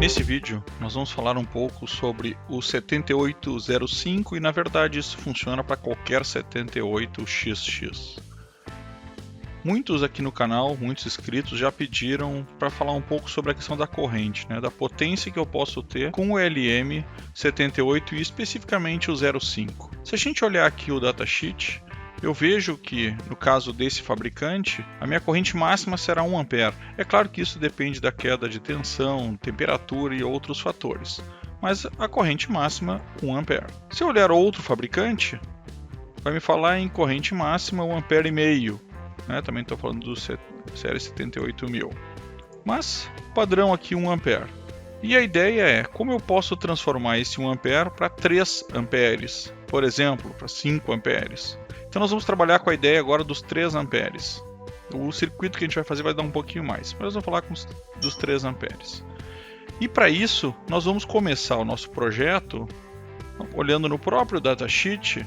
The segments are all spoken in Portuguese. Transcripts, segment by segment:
Nesse vídeo nós vamos falar um pouco sobre o 7805 e na verdade isso funciona para qualquer 78XX. Muitos aqui no canal, muitos inscritos já pediram para falar um pouco sobre a questão da corrente, da potência que eu posso ter com o LM78 e especificamente o 05. Se a gente olhar aqui o datasheet, eu vejo que, no caso desse fabricante, a minha corrente máxima será 1 A. É claro que isso depende da queda de tensão, temperatura e outros fatores, mas a corrente máxima 1 A. Se eu olhar outro fabricante, vai me falar em corrente máxima 1,5 A. Também estou falando do série 78000. Mas, padrão aqui 1 A. E a ideia é, como eu posso transformar esse 1 A para 3 amperes, por exemplo, para 5 amperes. Então nós vamos trabalhar com a ideia agora dos 3 amperes. O circuito que a gente vai fazer vai dar um pouquinho mais, mas nós vamos falar dos 3 amperes. E para isso, nós vamos começar o nosso projeto olhando no próprio datasheet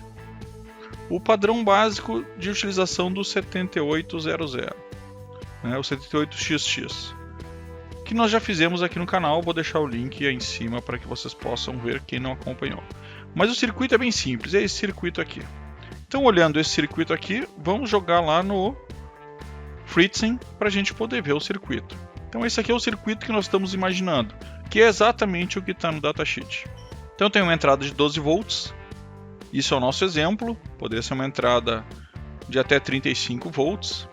o padrão básico de utilização do 7800, o 78XX, que nós já fizemos aqui no canal. Vou deixar o link aí em cima para que vocês possam ver quem não acompanhou. Mas o circuito é bem simples, é esse circuito aqui. Então, olhando esse circuito aqui, vamos jogar lá no FreeSync para a gente poder ver o circuito. Então, esse aqui é o circuito que nós estamos imaginando, que é exatamente o que está no datasheet. Então, eu tenho uma entrada de 12 volts, isso é o nosso exemplo, poderia ser uma entrada de até 35 volts,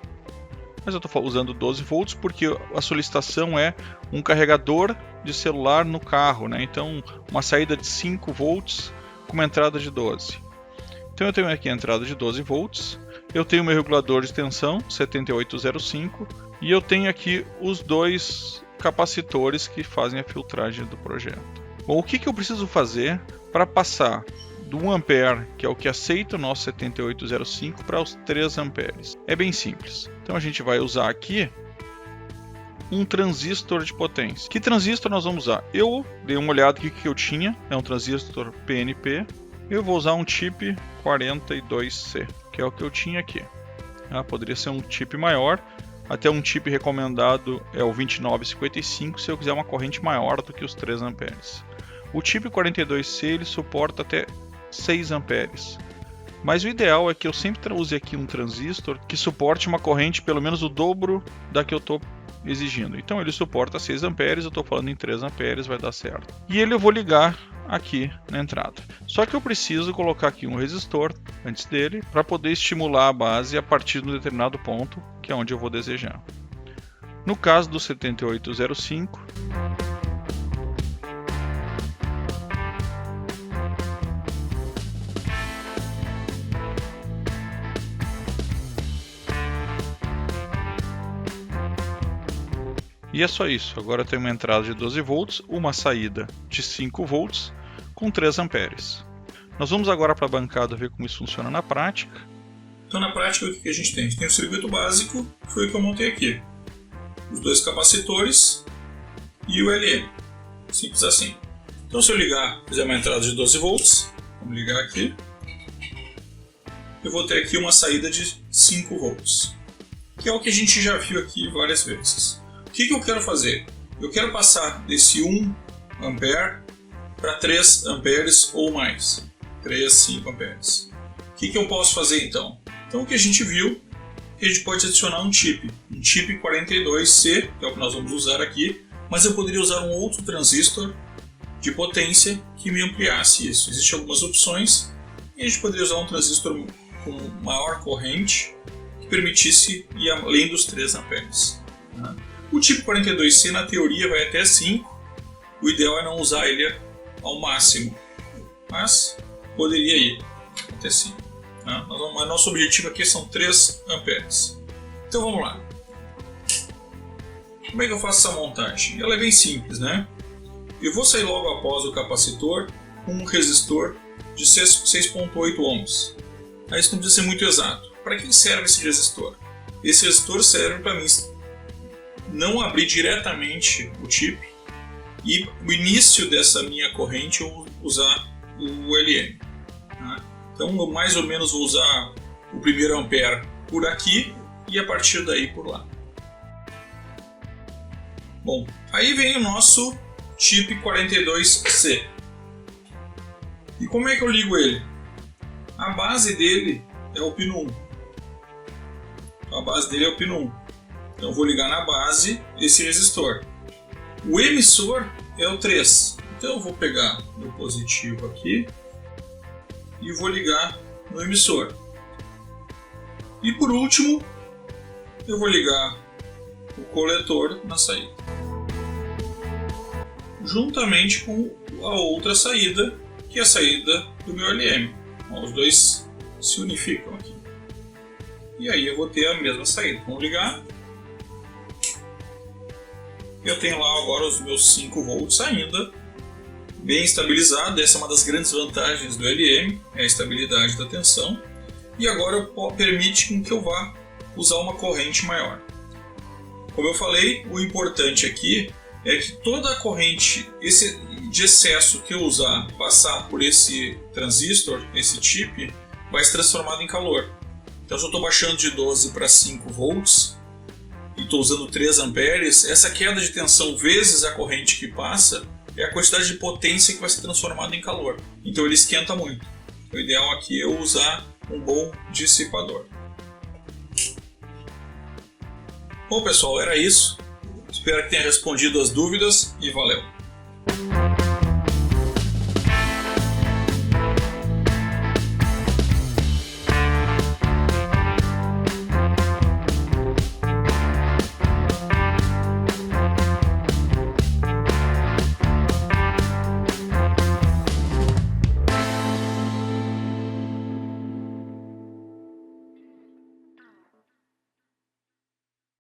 mas eu estou usando 12 volts porque a solicitação é um carregador de celular no carro, então uma saída de 5 volts com uma entrada de 12. Então eu tenho aqui a entrada de 12 volts, eu tenho meu regulador de tensão 7805 e eu tenho aqui os dois capacitores que fazem a filtragem do projeto. Bom, o que eu preciso fazer para passar do 1 A, que é o que aceita o nosso 7805, para os 3 amperes? É bem simples. Então a gente vai usar aqui um transistor de potência. Que transistor nós vamos usar? Eu dei uma olhada aqui que eu tinha, é um transistor PNP. Eu vou usar um chip 42C, que é o que eu tinha aqui. Poderia ser um chip maior, até um chip recomendado é o 2955 se eu quiser uma corrente maior do que os 3 amperes. O chip 42C ele suporta até 6 amperes. Mas o ideal é que eu sempre use aqui um transistor que suporte uma corrente pelo menos o dobro da que eu estou exigindo. Então ele suporta 6 amperes, eu estou falando em 3 amperes, vai dar certo. E ele eu vou ligar aqui na entrada. Só que eu preciso colocar aqui um resistor antes dele para poder estimular a base a partir de um determinado ponto, que é onde eu vou desejar. No caso do 7805, e é só isso. Agora eu tenho uma entrada de 12 volts, uma saída de 5 volts com 3 amperes. Nós vamos agora para a bancada ver como isso funciona na prática. Então na prática o que a gente tem? A gente tem o circuito básico, que foi o que eu montei aqui. Os dois capacitores e o LM. Simples assim. Então se eu fizer uma entrada de 12 volts, vamos ligar aqui. Eu vou ter aqui uma saída de 5 volts, que é o que a gente já viu aqui várias vezes. O que eu quero fazer? Eu quero passar desse 1 A para 3 amperes ou mais. 3, 5 amperes. O que eu posso fazer então? Então o que a gente viu, que a gente pode adicionar um chip 42C, que é o que nós vamos usar aqui, mas eu poderia usar um outro transistor de potência que me ampliasse isso. Existem algumas opções e a gente poderia usar um transistor com maior corrente que permitisse ir além dos 3 amperes. O tipo 42C na teoria vai até 5, o ideal é não usar ele ao máximo, mas poderia ir até 5. Mas nosso objetivo aqui são 3 amperes. Então vamos lá. Como é que eu faço essa montagem? Ela é bem simples, Eu vou sair logo após o capacitor com um resistor de 6.8 ohms. Isso não precisa ser muito exato. Para que serve esse resistor? Esse resistor serve para mim não abrir diretamente o chip e o início dessa minha corrente eu usar o LM. Então eu mais ou menos vou usar o primeiro ampere por aqui e a partir daí por lá. Bom, aí vem o nosso chip 42C. E como é que eu ligo ele? A base dele é o pino 1. A base dele é o pino 1. Então eu vou ligar na base esse resistor. O emissor é o 3. Então eu vou pegar meu positivo aqui e vou ligar no emissor. E por último, eu vou ligar o coletor na saída, juntamente com a outra saída, que é a saída do meu LM. Os dois se unificam aqui. E aí eu vou ter a mesma saída. Vamos ligar. Eu tenho lá agora os meus 5 volts ainda, bem estabilizado. Essa é uma das grandes vantagens do LM, é a estabilidade da tensão. E agora permite que eu vá usar uma corrente maior. Como eu falei, o importante aqui é que toda a corrente de excesso que eu usar, passar por esse transistor, esse chip, vai se transformar em calor. Então se eu estou baixando de 12 para 5 volts e estou usando 3 amperes, essa queda de tensão vezes a corrente que passa é a quantidade de potência que vai ser transformada em calor. Então ele esquenta muito. O ideal aqui é eu usar um bom dissipador. Bom pessoal, era isso. Espero que tenha respondido as dúvidas e valeu!